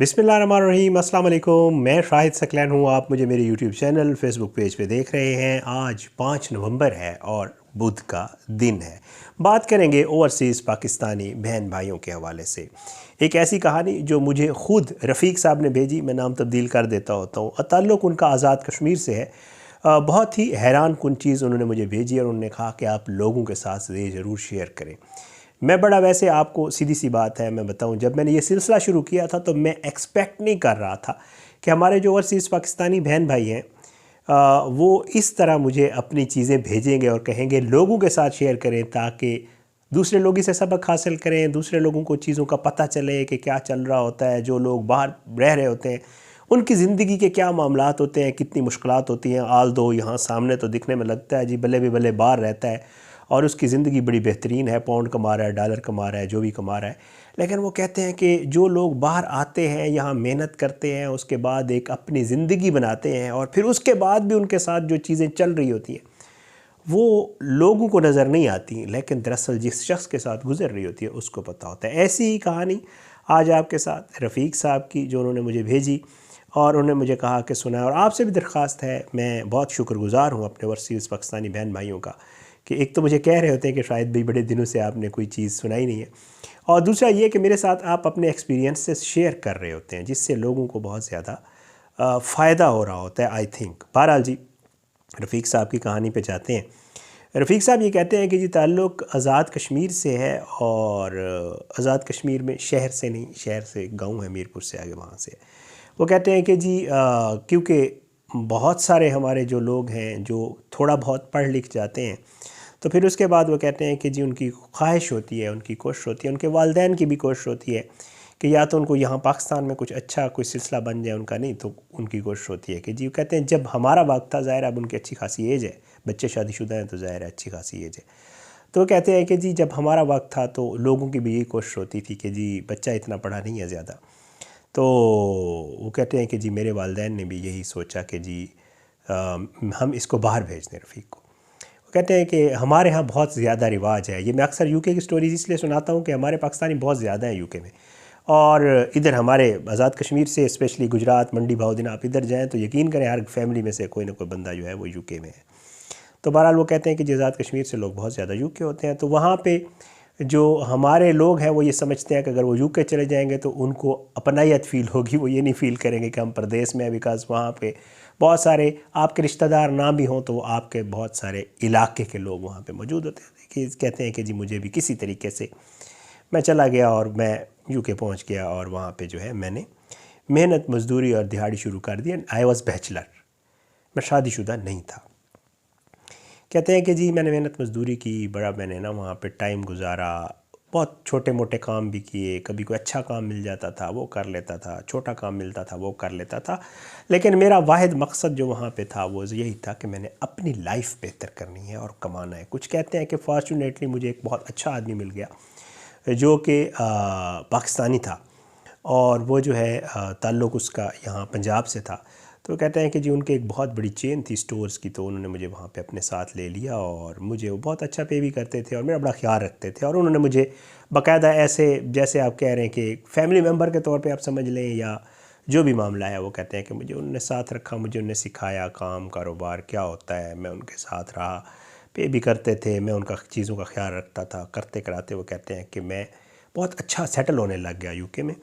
बिस्मिल्लाहिर्रहमानिर्रहीम, अस्सलाम वालेकुम। मैं शाहिद सकलैन हूँ। आप मुझे मेरे यूट्यूब चैनल फेसबुक पेज पे देख रहे हैं। आज 5 नवंबर है और बुध का दिन है। बात करेंगे ओवरसीज़ पाकिस्तानी बहन भाइयों के हवाले से। एक ऐसी कहानी जो मुझे ख़ुद रफ़ीक साहब ने भेजी, मैं नाम तब्दील कर देता होता हूँ। ताल्लुक़ उनका आज़ाद कश्मीर से है। बहुत ही हैरान कुन चीज़ उन्होंने मुझे भेजी और उन्होंने कहा कि आप लोगों के साथ ये ज़रूर शेयर करें। मैं बड़ा वैसे आपको सीधी सी बात है मैं बताऊं, जब मैंने ये सिलसिला शुरू किया था तो मैं एक्सपेक्ट नहीं कर रहा था कि हमारे जो ओवरसीज़ पाकिस्तानी बहन भाई हैं वो इस तरह मुझे अपनी चीज़ें भेजेंगे और कहेंगे लोगों के साथ शेयर करें ताकि दूसरे लोग इसे सबक हासिल करें, दूसरे लोगों को चीज़ों का पता चले कि क्या चल रहा होता है। जो लोग बाहर रह रहे होते हैं उनकी ज़िंदगी के क्या मामलात होते हैं, कितनी मुश्किलात होती हैं। आल दो यहाँ सामने तो दिखने में लगता है जी बल्ले भी बल्ले बाहर रहता है और उसकी ज़िंदगी बड़ी बेहतरीन है, पाउंड कमा रहा है, डॉलर कमा रहा है, जो भी कमा रहा है। लेकिन वो कहते हैं कि जो लोग बाहर आते हैं, यहाँ मेहनत करते हैं, उसके बाद एक अपनी ज़िंदगी बनाते हैं और फिर उसके बाद भी उनके साथ जो चीज़ें चल रही होती हैं वो लोगों को नज़र नहीं आती, लेकिन दरअसल जिस शख्स के साथ गुजर रही होती है उसको पता होता है। ऐसी ही कहानी आज आपके साथ रफ़ीक साहब की, जो उन्होंने मुझे भेजी और उन्होंने मुझे कहा कि सुना। और आपसे भी दरख्वास्त है, मैं बहुत शुक्रगुज़ार हूँ अपने ओवरसीज़ पाकिस्तानी बहन भाइयों का कि एक तो मुझे कह रहे होते हैं कि शायद भाई बड़े दिनों से आपने कोई चीज़ सुनाई नहीं है, और दूसरा ये कि मेरे साथ आप अपने एक्सपीरियंस से शेयर कर रहे होते हैं जिससे लोगों को बहुत ज़्यादा फ़ायदा हो रहा होता है आई थिंक। बहरहाल जी, रफ़ीक साहब की कहानी पे जाते हैं। रफ़ीक साहब ये कहते हैं कि जी ताल्लुक़ आज़ाद कश्मीर से है और आज़ाद कश्मीर में शहर से नहीं, शहर से गाँव है मीरपुर से आगे, वहाँ से। वो कहते हैं कि जी क्योंकि बहुत सारे हमारे जो लोग हैं जो थोड़ा बहुत पढ़ लिख जाते हैं तो फिर उसके बाद वो कहते हैं कि जी उनकी ख्वाहिश होती है, उनकी कोशिश होती है, उनके वालिदैन की भी कोशिश होती है कि या तो उनको यहाँ पाकिस्तान में कुछ अच्छा कोई सिलसिला बन जाए उनका, नहीं तो उनकी कोशिश होती है कि जी, कहते हैं जब हमारा वक्त था, ज़ाहिर अब उनकी अच्छी खासी एज है, बच्चे शादीशुदा हैं तो ज़ाहिर है अच्छी खासी एज है। तो वो कहते हैं कि जी जब हमारा वक्त था तो लोगों की भी यही कोशिश होती थी कि जी बच्चा इतना पढ़ा नहीं है ज़्यादा। तो वो कहते हैं कि जी मेरे वालिदैन ने भी यही सोचा कि जी हम इसको बाहर भेज दें रफ़ीक को। वो कहते हैं कि हमारे यहाँ बहुत ज़्यादा रिवाज है, ये मैं अक्सर यूके की स्टोरीज इसलिए सुनाता हूँ कि हमारे पाकिस्तानी बहुत ज़्यादा हैं यूके में, और इधर हमारे आज़ाद कश्मीर से स्पेशली गुजरात, मंडी, भावदीन, आप इधर जाएँ तो यकीन करें हर फैमिली में से कोई ना कोई बंदा जो है वो यूके में है। तो बहरहाल वो कहते हैं कि आज़ाद कश्मीर से लोग बहुत ज़्यादा यूके होते हैं, तो वहाँ पे जो हमारे लोग हैं वो ये समझते हैं कि अगर वो यूके चले जाएंगे तो उनको अपनायत फ़ील होगी, वो ये नहीं फ़ील करेंगे कि हम परदेश में हैं, बिकॉज़ वहाँ पे बहुत सारे आपके रिश्तेदार ना भी हों तो आपके बहुत सारे इलाके के लोग वहाँ पे मौजूद होते हैं। कि कहते हैं कि जी मुझे भी किसी तरीके से मैं चला गया और मैं यूके पहुँच गया और वहाँ पर जो है मैंने मेहनत मज़दूरी और दिहाड़ी शुरू कर दी। एंड आई वॉज़ बैचलर, मैं शादीशुदा नहीं था। कहते हैं कि जी मैंने मेहनत मज़दूरी की, बड़ा मैंने ना वहाँ पे टाइम गुजारा, बहुत छोटे मोटे काम भी किए, कभी कोई अच्छा काम मिल जाता था वो कर लेता था, छोटा काम मिलता था वो कर लेता था। लेकिन मेरा वाहिद मकसद जो वहाँ पे था वो यही था कि मैंने अपनी लाइफ बेहतर करनी है और कमाना है कुछ। कहते हैं कि फॉर्चुनेटली मुझे एक बहुत अच्छा आदमी मिल गया जो कि पाकिस्तानी था और वो जो है ताल्लुक़ उसका यहाँ पंजाब से था। तो कहते हैं कि जी उनके एक बहुत बड़ी चेन थी स्टोर्स की, तो उन्होंने मुझे वहाँ पे अपने साथ ले लिया और मुझे वो बहुत अच्छा पे भी करते थे और मेरा बड़ा ख्याल रखते थे। और उन्होंने मुझे बाकायदा ऐसे, जैसे आप कह रहे हैं कि फैमिली मेम्बर के तौर पे आप समझ लें या जो भी मामला है, वो कहते हैं कि मुझे उन्होंने साथ रखा, मुझे उन्होंने सिखाया काम कारोबार क्या होता है। मैं उनके साथ रहा, पे भी करते थे, मैं उनका चीज़ों का ख्याल रखता था। करते कराते वो कहते हैं कि मैं बहुत अच्छा सेटल होने लग गया यूके में।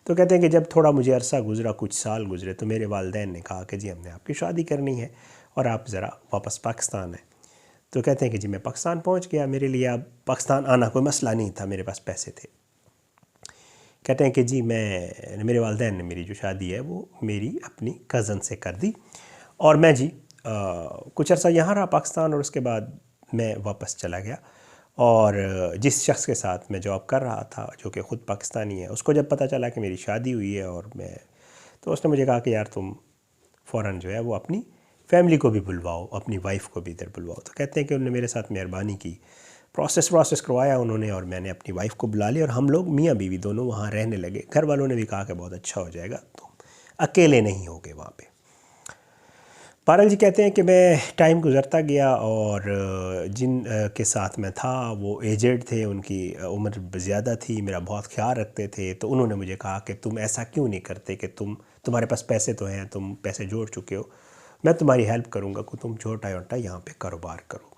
तो कहते हैं कि जब थोड़ा मुझे अरसा गुज़रा, कुछ साल गुज़रे, तो मेरे वालिदैन ने कहा कि जी हमने आपकी शादी करनी है और आप ज़रा वापस पाकिस्तान आएँ। तो कहते हैं कि जी मैं पाकिस्तान पहुंच गया। मेरे लिए अब पाकिस्तान आना कोई मसला नहीं था, मेरे पास पैसे थे। कहते हैं कि जी मेरे वालिदैन ने मेरी जो शादी है वो मेरी अपनी कज़न से कर दी और मैं जी कुछ अर्सा यहाँ रहा पाकिस्तान और उसके बाद मैं वापस चला गया। और जिस शख्स के साथ मैं जॉब कर रहा था जो कि ख़ुद पाकिस्तानी है, उसको जब पता चला कि मेरी शादी हुई है और तो उसने मुझे कहा कि यार तुम फ़ौरन जो है वो अपनी फैमिली को भी बुलवाओ, अपनी वाइफ को भी इधर बुलवाओ। तो कहते हैं कि उन्होंने मेरे साथ मेहरबानी की, प्रोसेस करवाया उन्होंने और मैंने अपनी वाइफ को बुला लिया और हम लोग मियाँ बीवी दोनों वहाँ रहने लगे। घर वालों ने भी कहा कि बहुत अच्छा हो जाएगा, तुम अकेले नहीं होगे वहाँ पे। पारल जी कहते हैं कि मैं टाइम गुज़रता गया और जिन के साथ मैं था वो एजेड थे, उनकी उम्र ज़्यादा थी, मेरा बहुत ख्याल रखते थे। तो उन्होंने मुझे कहा कि तुम ऐसा क्यों नहीं करते कि तुम्हारे पास पैसे तो हैं, तुम पैसे जोड़ चुके हो, मैं तुम्हारी हेल्प करूँगा कि तुम छोटा मोटा यहाँ पे कारोबार करो।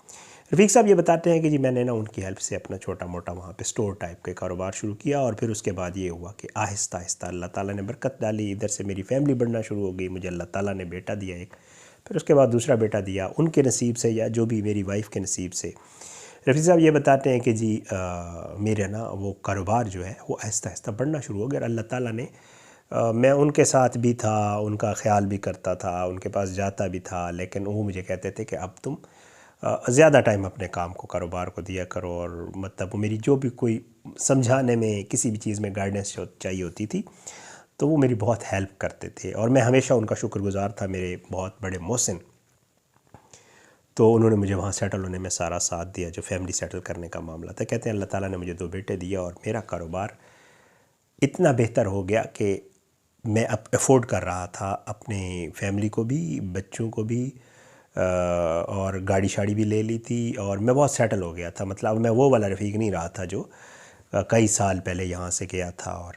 रफ़ीक साहब ये बताते हैं कि जी मैंने ना उनकी हेल्प से अपना छोटा मोटा वहाँ पे स्टोर टाइप के कारोबार शुरू किया और फिर उसके बाद ये हुआ कि आहिस्ता आहिस्ता अल्लाह ताला ने बरकत डाली, इधर से मेरी फैमिली बढ़ना शुरू हो गई, मुझे अल्लाह ताला ने बेटा दिया एक, फिर उसके बाद दूसरा बेटा दिया, उनके नसीब से या जो भी मेरी वाइफ के नसीब से। रफ़ी साहब ये बताते हैं कि जी मेरा ना वो कारोबार जो है वो आहिस्ता आहिस्ता बढ़ना शुरू हो गया और अल्लाह ताला ने मैं उनके साथ भी था, उनका ख्याल भी करता था, उनके पास जाता भी था, लेकिन वो मुझे कहते थे कि अब तुम ज़्यादा टाइम अपने काम को, कारोबार को दिया करो। और मतलब वो मेरी जो भी कोई समझाने में, किसी भी चीज़ में गाइडेंस चाहिए होती थी, तो वो मेरी बहुत हेल्प करते थे और मैं हमेशा उनका शुक्रगुज़ार था, मेरे बहुत बड़े मोहसिन। तो उन्होंने मुझे वहाँ सेटल होने में सारा साथ दिया, जो फैमिली सेटल करने का मामला था। कहते हैं अल्लाह ताला ने मुझे 2 बेटे दिए और मेरा कारोबार इतना बेहतर हो गया कि मैं अब अफोर्ड कर रहा था अपने फैमिली को भी, बच्चों को भी, और गाड़ी शाड़ी भी ले ली थी और मैं बहुत सेटल हो गया था। मतलब मैं वो वाला रफ़ीक नहीं रहा था जो कई साल पहले यहाँ से गया था। और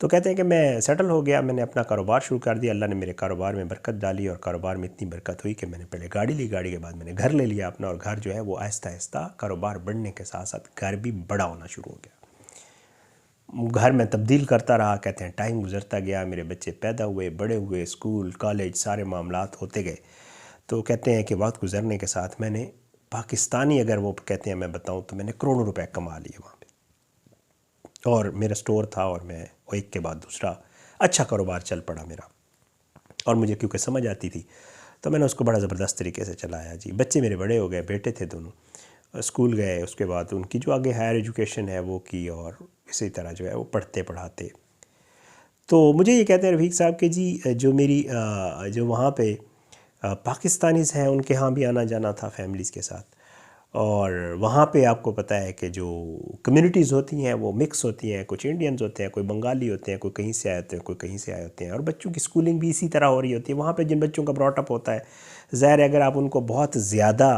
तो कहते हैं कि मैं सेटल हो गया, मैंने अपना कारोबार शुरू कर दिया, अल्लाह ने मेरे कारोबार में बरकत डाली और कारोबार में इतनी बरकत हुई कि मैंने पहले गाड़ी ली, गाड़ी के बाद मैंने घर ले लिया अपना, और घर जो है वो आहिस्ता आहिस्ता कारोबार बढ़ने के साथ साथ घर भी बड़ा होना शुरू हो गया। घर में तब्दील करता रहा। कहते हैं टाइम गुजरता गया, मेरे बच्चे पैदा हुए, बड़े हुए, स्कूल कॉलेज सारे मामलात होते गए। तो कहते हैं कि वक्त गुजरने के साथ मैंने पाकिस्तानी, अगर वो कहते हैं मैं बताऊं, तो मैंने करोड़ों रुपए कमा लिए वहाँ पे। और मेरा स्टोर था और मैं एक के बाद दूसरा अच्छा कारोबार चल पड़ा मेरा, और मुझे क्योंकि समझ आती थी तो मैंने उसको बड़ा ज़बरदस्त तरीके से चलाया जी। बच्चे मेरे बड़े हो गए, बेटे थे दोनों, स्कूल गए, उसके बाद उनकी जो आगे हायर एजुकेशन है वो की, और इसी तरह जो है वो पढ़ते पढ़ाते। तो मुझे ये कहते हैं रफ़ीक साहब कि जी जो मेरी जो वहाँ पे पाकिस्तानीज़ हैं उनके यहाँ भी आना जाना था फैमिलीज़ के साथ, और वहाँ पे आपको पता है कि जो कम्युनिटीज़ होती हैं वो मिक्स होती हैं, कुछ इंडियंस होते हैं, कोई बंगाली होते हैं, कोई कहीं से आए होते हैं, कोई कहीं से आए होते हैं, और बच्चों की स्कूलिंग भी इसी तरह हो रही होती है वहाँ पे। जिन बच्चों का ब्रॉटअप होता है, ज़ाहिर है अगर आप उनको बहुत ज़्यादा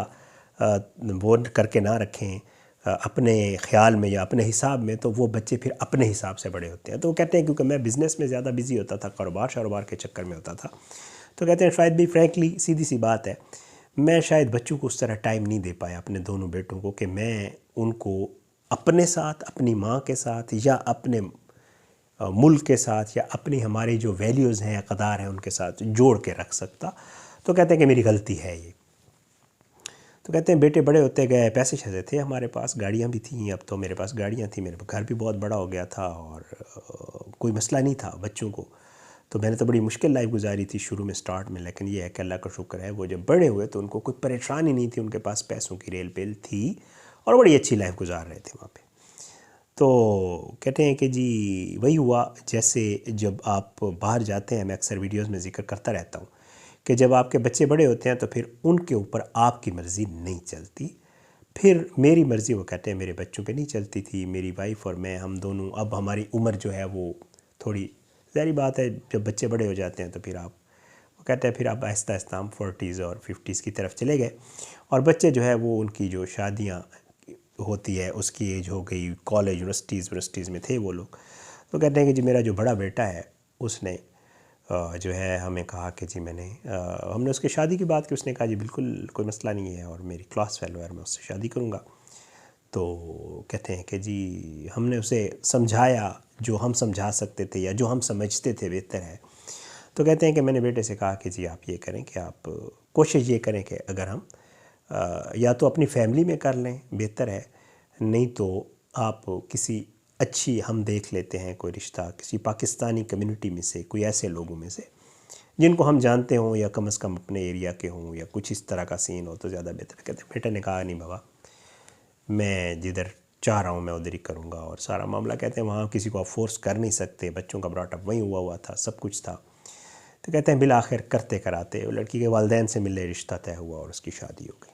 वो करके ना रखें अपने ख़्याल में या अपने हिसाब में, तो वो बच्चे फिर अपने हिसाब से बड़े होते हैं। तो वो कहते हैं क्योंकि मैं बिज़नेस में ज़्यादा बिज़ी होता था, कारोबार के चक्कर में होता था, तो कहते हैं शायद भी फ्रैंकली सीधी सी बात है, मैं शायद बच्चों को उस तरह टाइम नहीं दे पाया, अपने दोनों बेटों को, कि मैं उनको अपने साथ, अपनी माँ के साथ, या अपने मुल्क के साथ, या अपनी हमारे जो वैल्यूज़ हैं, अक़दार हैं, उनके साथ जोड़ के रख सकता। तो कहते हैं कि मेरी गलती है ये। तो कहते हैं बेटे बड़े होते गए, पैसे शैसे थे हमारे पास, गाड़ियाँ भी थीं, अब तो मेरे पास गाड़ियाँ थी, मेरे घर भी बहुत बड़ा हो गया था, और कोई मसला नहीं था बच्चों को। तो मैंने तो बड़ी मुश्किल लाइफ गुजारी थी शुरू में, स्टार्ट में, लेकिन ये है कि अल्लाह का शुक्र है, वो जब बड़े हुए तो उनको कोई परेशानी नहीं थी, उनके पास पैसों की रेल पेल थी और बड़ी अच्छी लाइफ गुजार रहे थे वहाँ पे। तो कहते हैं कि जी वही हुआ, जैसे जब आप बाहर जाते हैं, मैं अक्सर वीडियोज़ में जिक्र करता रहता हूँ कि जब आपके बच्चे बड़े होते हैं तो फिर उनके ऊपर आपकी मर्ज़ी नहीं चलती, फिर मेरी मर्ज़ी, वो कहते हैं, मेरे बच्चों पे नहीं चलती थी। मेरी वाइफ और मैं, हम दोनों, अब हमारी उम्र जो है वो थोड़ी, ज़ाहिर बात है जब बच्चे बड़े हो जाते हैं तो फिर आप, वो कहते हैं, फिर आप आहिस्ता आहिस्ता हम 40s और 50s की तरफ चले गए, और बच्चे जो है वो, उनकी जो शादियाँ होती है उसकी एज हो गई, कॉलेज यूनिवर्सिटीज़ में थे वो लोग। तो कहते हैं कि जी मेरा जो बड़ा बेटा है उसने जो है हमें कहा कि जी हमने उसकी शादी की बात की, उसने कहा जी बिल्कुल कोई मसला नहीं है, और मेरी क्लास फेलो है, मैं उससे शादी करूँगा। तो कहते हैं कि जी हमने उसे समझाया जो हम समझा सकते थे या जो हम समझते थे बेहतर है। तो कहते हैं कि मैंने बेटे से कहा कि जी आप ये करें कि आप कोशिश ये करें कि अगर हम या तो अपनी फैमिली में कर लें, बेहतर है, नहीं तो आप किसी अच्छी, हम देख लेते हैं कोई रिश्ता किसी पाकिस्तानी कम्युनिटी में से, कोई ऐसे लोगों में से जिनको हम जानते हों, या कम से कम अपने एरिया के हों, या कुछ इस तरह का सीन हो तो ज़्यादा बेहतर। कहते हैं बेटे ने कहा नहीं बाबा, मैं जिधर चाह रहा हूँ मैं उधर ही करूँगा, और सारा मामला, कहते हैं वहाँ किसी को आप फोर्स कर नहीं सकते, बच्चों का ब्रॉटअप वहीं हुआ था, सब कुछ था। तो कहते हैं बिल आखिर करते कराते वो लड़की के वालिदैन से मिलने रिश्ता तय हुआ और उसकी शादी हो गई।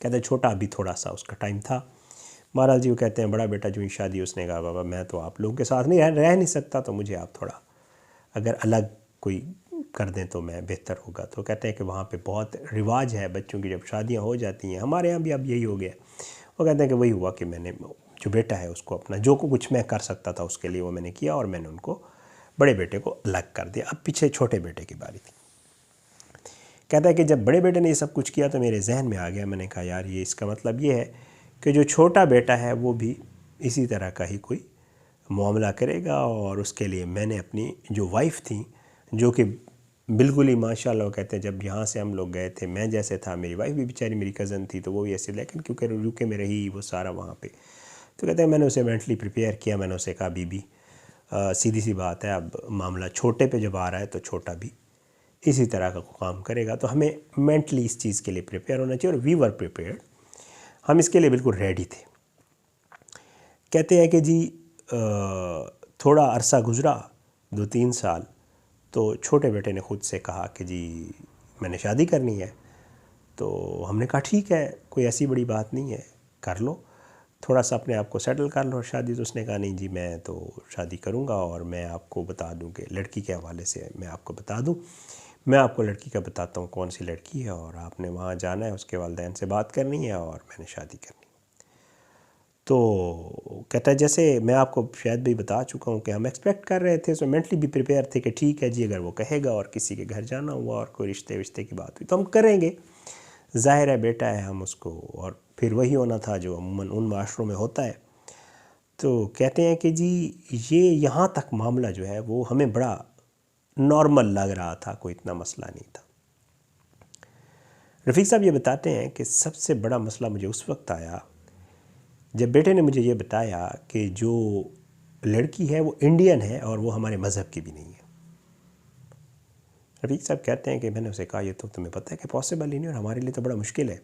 कहते हैं छोटा अभी थोड़ा सा उसका टाइम था। महाराज जी वो कहते हैं बड़ा बेटा जो ही शादी, उसने कहा बाबा मैं तो आप लोगों के साथ नहीं रह नहीं सकता, तो मुझे आप थोड़ा अगर अलग कोई कर दें तो मैं बेहतर होगा। तो कहते हैं कि वहाँ पे बहुत रिवाज है बच्चों की, जब शादियाँ हो जाती हैं, हमारे यहाँ भी अब यही हो गया। वो कहते हैं कि वही हुआ कि मैंने जो बेटा है उसको अपना जो कुछ मैं कर सकता था उसके लिए वो मैंने किया, और मैंने उनको बड़े बेटे को अलग कर दिया। अब पीछे छोटे बेटे की बारी थी। कहता है कि जब बड़े बेटे ने ये सब कुछ किया तो मेरे जहन में आ गया, मैंने कहा यार ये इसका मतलब ये है कि जो छोटा बेटा है वो भी इसी तरह का ही कोई मामला करेगा। और उसके लिए मैंने अपनी जो वाइफ़ थी, जो कि बिल्कुल ही माशाल्लाह कहते हैं, जब यहाँ से हम लोग गए थे मैं जैसे था, मेरी वाइफ़ भी बेचारी मेरी कज़न थी तो वो भी ऐसे, लेकिन क्योंकि यूके में रही वो सारा वहाँ पे, तो कहते हैं मैंने उसे मेंटली प्रिपेयर किया। मैंने उसे कहा बीबी सीधी सी बात है, अब मामला छोटे पे जब आ रहा है तो छोटा भी इसी तरह का काम करेगा, तो हमें मेंटली इस चीज़ के लिए प्रिपेयर होना चाहिए। और वी वर प्रिपेयर्ड, हम इसके लिए बिल्कुल रेडी थे। कहते हैं कि जी थोड़ा अरसा गुज़रा, 2-3 साल, तो छोटे बेटे ने ख़ुद से कहा कि जी मैंने शादी करनी है। तो हमने कहा ठीक है, कोई ऐसी बड़ी बात नहीं है, कर लो, थोड़ा सा अपने आप को सेटल कर लो शादी। तो उसने कहा नहीं जी मैं तो शादी करूँगा, और मैं आपको बता दूँ कि लड़की के हवाले से मैं आपको बता दूँ, मैं आपको लड़की का बताता हूँ कौन सी लड़की है, और आपने वहाँ जाना है, उसके वालिदैन से बात करनी है, और मैंने शादी करनी है। तो कहता है जैसे मैं आपको शायद भी बता चुका हूँ कि हम एक्सपेक्ट कर रहे थे, सो मेंटली भी प्रिपेयर थे कि ठीक है जी अगर वो कहेगा और किसी के घर जाना हुआ और कोई रिश्ते विश्ते की बात हुई तो हम करेंगे, ज़ाहिर है बेटा है हम उसको, और फिर वही होना था जो अमूमन उन माशरों में होता है। तो कहते हैं कि जी ये यहाँ तक मामला जो है वो हमें बड़ा नॉर्मल लग रहा था, कोई इतना मसला नहीं था। रफ़ीक साहब ये बताते हैं कि सबसे बड़ा मसला मुझे उस वक्त आया जब बेटे ने मुझे ये बताया कि जो लड़की है वो इंडियन है और वो हमारे मज़हब की भी नहीं है। रफ़ीक साहब कहते हैं कि मैंने उसे कहा ये तो तुम्हें पता है कि पॉसिबल ही नहीं, और हमारे लिए तो बड़ा मुश्किल है।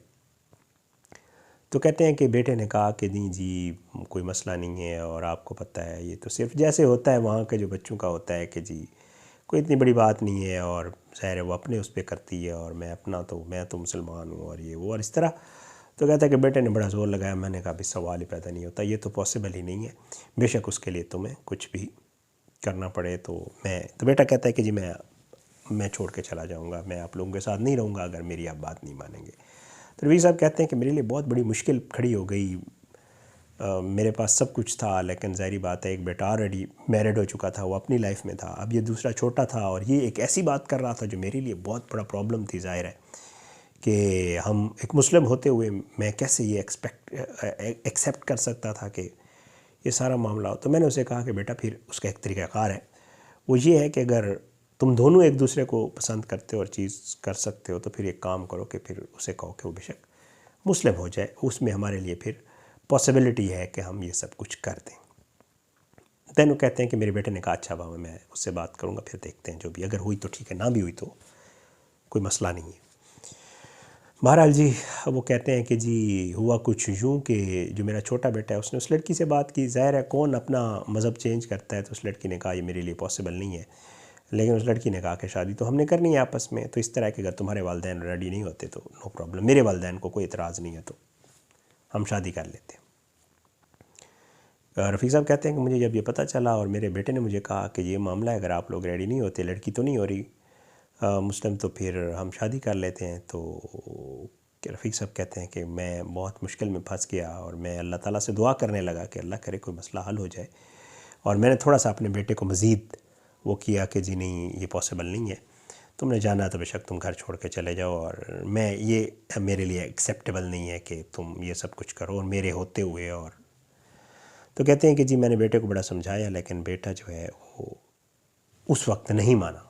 तो कहते हैं कि बेटे ने कहा कि नहीं जी कोई मसला नहीं है, और आपको पता है ये तो सिर्फ जैसे होता है वहाँ के जो बच्चों का होता है कि जी कोई इतनी बड़ी बात नहीं है, और ज़ाहिर है वो अपने उस पर करती है, और मैं अपना तो मैं तो मुसलमान हूँ और ये वो और इस तरह। तो कहता है कि बेटे ने बड़ा ज़ोर लगाया। मैंने कहा भी सवाल ही पैदा नहीं होता, ये तो पॉसिबल ही नहीं है, बेशक उसके लिए तुम्हें कुछ भी करना पड़े तो मैं। तो बेटा कहता है कि जी मैं छोड़ के चला जाऊँगा, मैं आप लोगों के साथ नहीं रहूँगा अगर मेरी आप बात नहीं मानेंगे। तो रफ़ीक साहब कहते हैं कि मेरे लिए बहुत बड़ी मुश्किल खड़ी हो गई। मेरे पास सब कुछ था, लेकिन ज़ाहिरी बात है एक बेटा ऑलरेडी मैरिड हो चुका था, वो अपनी लाइफ में था, अब ये दूसरा छोटा था, और ये एक ऐसी बात कर रहा था जो मेरे लिए बहुत बड़ा प्रॉब्लम थी। ज़ाहिर है कि हम एक मुस्लिम होते हुए मैं कैसे ये एक्सेप्ट कर सकता था कि ये सारा मामला हो। तो मैंने उसे कहा कि बेटा फिर उसका एक तरीक़ाकार है, वो ये है कि अगर तुम दोनों एक दूसरे को पसंद करते हो और चीज़ कर सकते हो तो फिर एक काम करो कि फिर उसे कहो कि वो बेशक मुस्लिम हो जाए, उसमें हमारे लिए फिर पॉसिबिलिटी है कि हम ये सब कुछ कर दें। दैन वो कहते हैं कि मेरे बेटे ने कहा अच्छा बाबा मैं उससे बात करूँगा, फिर देखते हैं जो भी, अगर हुई तो ठीक है, ना भी हुई तो कोई मसला नहीं है। बहरहाल जी वो कहते हैं कि जी हुआ कुछ यूँ कि जो मेरा छोटा बेटा है उसने उस लड़की से बात की। ज़ाहिर है कौन अपना मज़हब चेंज करता है, तो उस लड़की ने कहा ये मेरे लिए पॉसिबल नहीं है, लेकिन उस लड़की ने कहा कि शादी तो हमने करनी है आपस में, तो इस तरह के अगर तुम्हारे वालिदैन रेडी नहीं होते तो नो प्रॉब्लम, मेरे वालिदैन को कोई एतराज़ नहीं है, तो हम शादी कर लेते हैं। रफ़ीक साहब कहते हैं कि मुझे जब ये पता चला और मेरे बेटे ने मुझे कहा कि ये मामला है, अगर आप लोग रेडी नहीं होते, लड़की तो नहीं हो रही मुस्लिम, तो फिर हम शादी कर लेते हैं। तो रफ़ीक साहब कहते हैं कि मैं बहुत मुश्किल में फंस गया, और मैं अल्लाह ताला से दुआ करने लगा कि अल्लाह करे कोई मसला हल हो जाए। और मैंने थोड़ा सा अपने बेटे को मज़ीद वो किया कि जी नहीं ये पॉसिबल नहीं है, तुमने जाना है तो बेशक तुम घर छोड़ के चले जाओ, और मैं ये मेरे लिए एक्सेप्टेबल नहीं है कि तुम ये सब कुछ करो और मेरे होते हुए। और तो कहते हैं कि जी मैंने बेटे को बड़ा समझाया, लेकिन बेटा जो है वो उस वक्त नहीं माना।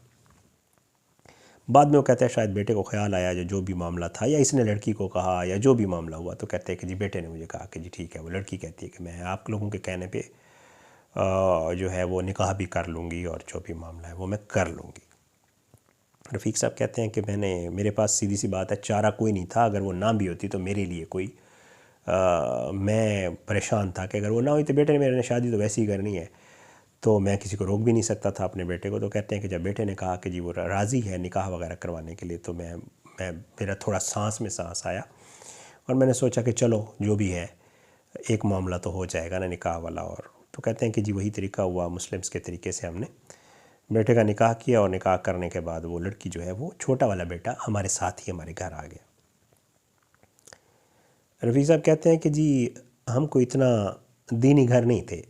बाद में वो कहते हैं शायद बेटे को ख्याल आया जो भी मामला था, या इसने लड़की को कहा, या जो भी मामला हुआ, तो कहते हैं कि जी बेटे ने मुझे कहा कि जी ठीक है, वो लड़की कहती है कि मैं आप लोगों के कहने पे जो है वो निकाह भी कर लूँगी, और जो भी मामला है वो मैं कर लूँगी। रफ़ीक साहब कहते हैं कि मेरे पास सीधी सी बात है चारा कोई नहीं था, अगर वो ना भी होती तो मेरे लिए कोई मैं परेशान था कि अगर वो ना हुई तो बेटे ने मेरे ने शादी तो वैसे ही करनी है, तो मैं किसी को रोक भी नहीं सकता था अपने बेटे को। तो कहते हैं कि जब बेटे ने कहा कि जी वो राज़ी है निकाह वगैरह करवाने के लिए, तो मैं मेरा थोड़ा सांस में सांस आया, और मैंने सोचा कि चलो जो भी है एक मामला तो हो जाएगा ना निकाह वाला। और तो कहते हैं कि जी वही तरीका हुआ, मुस्लिम्स के तरीके से हमने बेटे का निकाह किया और निकाह करने के बाद वो लड़की जो है वो छोटा वाला बेटा हमारे साथ ही हमारे घर आ गया। रफ़ीक साहब कहते हैं कि जी हम कोई इतना दीनी घर नहीं थे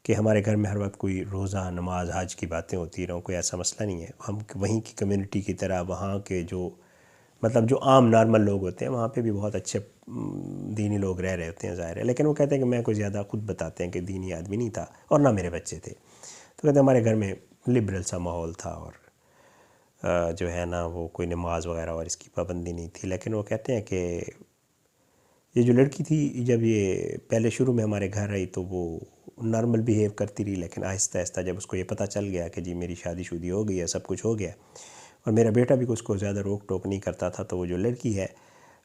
कि हमारे घर में हर वक्त कोई रोज़ा नमाज हज की बातें होती रहें, कोई ऐसा मसला नहीं है। हम वहीं की कम्युनिटी की तरह वहाँ के जो मतलब जो आम नॉर्मल लोग होते हैं वहाँ पे भी बहुत अच्छे दीनी लोग रह रहे होते हैं, ज़ाहिर है। लेकिन वो कहते हैं कि मैं कोई ज़्यादा खुद बताते हैं कि दीनी आदमी नहीं था और ना मेरे बच्चे थे। तो कहते हैं हमारे घर में लिबरल सा माहौल था और जो है ना वो कोई नमाज वगैरह और इसकी पाबंदी नहीं थी। लेकिन वो कहते हैं कि ये जो लड़की थी जब ये पहले शुरू में हमारे घर आई तो वो नॉर्मल बिहेव करती रही, लेकिन आहिस्ता आहिस्ता जब उसको ये पता चल गया कि जी मेरी शादी हो गई है, सब कुछ हो गया और मेरा बेटा भी उसको ज़्यादा रोक टोक नहीं करता था, तो वो जो लड़की है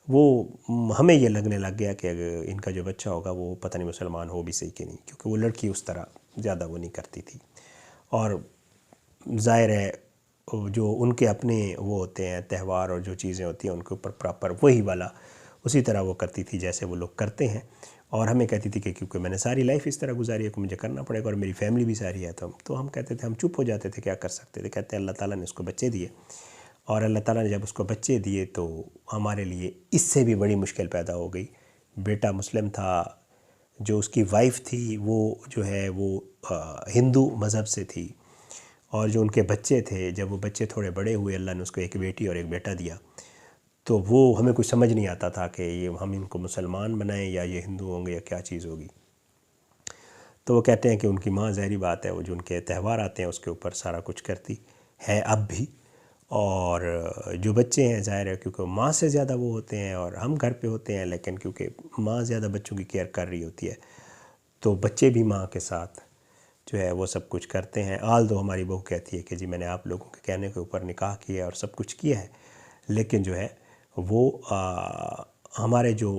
वो हमें ये लगने लग गया कि अगर इनका जो बच्चा होगा वो पता नहीं मुसलमान हो भी सही कि नहीं, क्योंकि वो लड़की उस तरह ज़्यादा वो नहीं करती थी। और ज़ाहिर है जो उनके अपने वो होते हैं त्यौहार और जो चीज़ें होती हैं उनके ऊपर प्रॉपर वही वाला उसी तरह वो करती थी जैसे वो लोग करते हैं। और हमें कहती थी कि क्योंकि मैंने सारी लाइफ इस तरह गुजारी है कि मुझे करना पड़ेगा और मेरी फैमिली भी सारी है, तो हम कहते थे, हम चुप हो जाते थे, क्या कर सकते थे। कहते हैं अल्लाह ताला ने उसको बच्चे दिए और अल्लाह ताला ने जब उसको बच्चे दिए तो हमारे लिए इससे भी बड़ी मुश्किल पैदा हो गई। बेटा मुस्लिम था, जो उसकी वाइफ थी वो जो है वो हिंदू मज़हब से थी और जो उनके बच्चे थे जब वो बच्चे थोड़े बड़े हुए अल्लाह ने उसको एक बेटी और एक बेटा दिया, तो वो हमें कुछ समझ नहीं आता था कि ये हम इनको मुसलमान बनाएं या ये हिंदू होंगे या क्या चीज़ होगी। तो वो कहते हैं कि उनकी माँ ज़ाहिरी बात है वो जो उनके त्यौहार आते हैं उसके ऊपर सारा कुछ करती है अब भी, और जो बच्चे हैं ज़ाहिर है क्योंकि माँ से ज़्यादा वो होते हैं और हम घर पे होते हैं, लेकिन क्योंकि माँ ज़्यादा बच्चों की केयर कर रही होती है तो बच्चे भी माँ के साथ जो है वो सब कुछ करते हैं। आल दो हमारी बहू कहती है कि जी मैंने आप लोगों के कहने के ऊपर निकाह किया और सब कुछ किया है, लेकिन जो है वो हमारे जो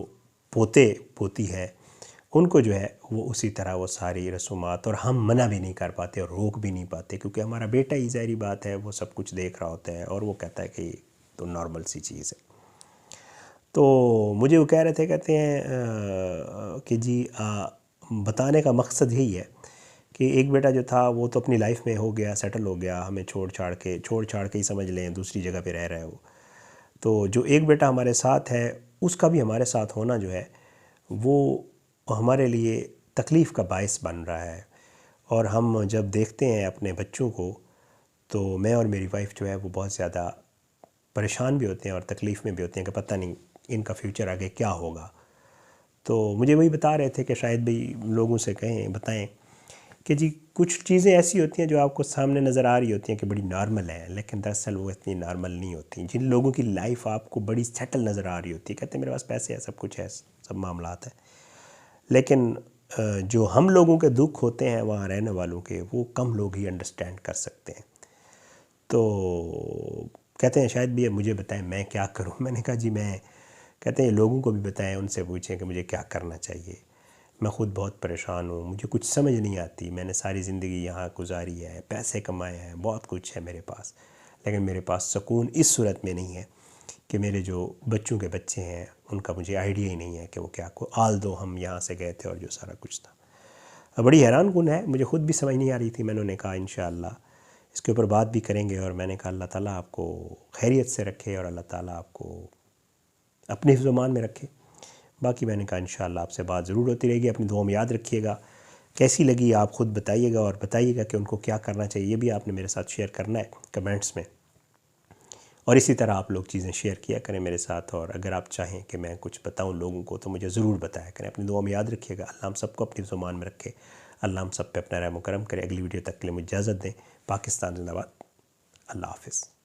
पोते पोती है उनको जो है वो उसी तरह वो सारी रसूमात, और हम मना भी नहीं कर पाते और रोक भी नहीं पाते क्योंकि हमारा बेटा ही ज़ाहिरी बात है वो सब कुछ देख रहा होता है और वो कहता है कि तो नॉर्मल सी चीज़ है। तो मुझे वो कह रहे थे, कहते हैं कि जी बताने का मकसद यही है कि एक बेटा जो था वो तो अपनी लाइफ में हो गया, सेटल हो गया, हमें छोड़ छाड़ के ही समझ लें दूसरी जगह पे रह रहा है वो। तो जो एक बेटा हमारे साथ है उसका भी हमारे साथ होना जो है वो हमारे लिए तकलीफ़ का बायस बन रहा है। और हम जब देखते हैं अपने बच्चों को तो मैं और मेरी वाइफ जो है वो बहुत ज़्यादा परेशान भी होते हैं और तकलीफ़ में भी होते हैं कि पता नहीं इनका फ्यूचर आगे क्या होगा। तो मुझे वही बता रहे थे कि शायद भाई लोगों से कहें बताएं कि जी कुछ चीज़ें ऐसी होती हैं जो आपको सामने नज़र आ रही होती हैं कि बड़ी नॉर्मल हैं, लेकिन दरअसल वो इतनी नॉर्मल नहीं होती। जिन लोगों की लाइफ आपको बड़ी सेटल नज़र आ रही होती है, कहते हैं मेरे पास पैसे है, सब कुछ है, सब मामलात है, लेकिन जो हम लोगों के दुख होते हैं वहाँ रहने वालों के, वो कम लोग ही अंडरस्टैंड कर सकते हैं। तो कहते हैं शायद भी अब मुझे बताएं मैं क्या करूं। मैंने कहा जी मैं, कहते हैं लोगों को भी बताएं, उनसे पूछें कि मुझे क्या करना चाहिए। मैं ख़ुद बहुत परेशान हूँ, मुझे कुछ समझ नहीं आती, मैंने सारी ज़िंदगी यहाँ गुजारी है, पैसे कमाए हैं, बहुत कुछ है मेरे पास, लेकिन मेरे पास सुकून इस सूरत में नहीं है कि मेरे जो बच्चों के बच्चे हैं उनका मुझे आइडिया ही नहीं है कि वो क्या को। आल दो हम यहाँ से गए थे और जो सारा कुछ था बड़ी हैरान कुन है, मुझे ख़ुद भी समझ नहीं आ रही थी। मैंने कहा इंशाअल्लाह इसके ऊपर बात भी करेंगे और मैंने कहा अल्लाह ताला आपको खैरियत से रखे और अल्लाह ताला आपको अपने ज़ुबान में रखे। बाकी मैंने कहा इंशाअल्लाह आपसे बात ज़रूर होती रहेगी, अपनी दुआ में याद रखिएगा। कैसी लगी आप ख़ुद बताइएगा और बताइएगा कि उनको क्या करना चाहिए, ये भी आपने मेरे साथ शेयर करना है कमेंट्स में। और इसी तरह आप लोग चीज़ें शेयर किया करें मेरे साथ, और अगर आप चाहें कि मैं कुछ बताऊं लोगों को तो मुझे ज़रूर बताया करें। अपनी दुआ में याद रखिएगा। अल्लाह हम सबको अपनी ज़ुबान में रखे, अल्लाह हम सब पे अपना रहम करम करे। अगली वीडियो तक के लिए मुझे इजाज़त दें। पाकिस्तान जिंदाबाद। अल्लाह हाफ़िज़।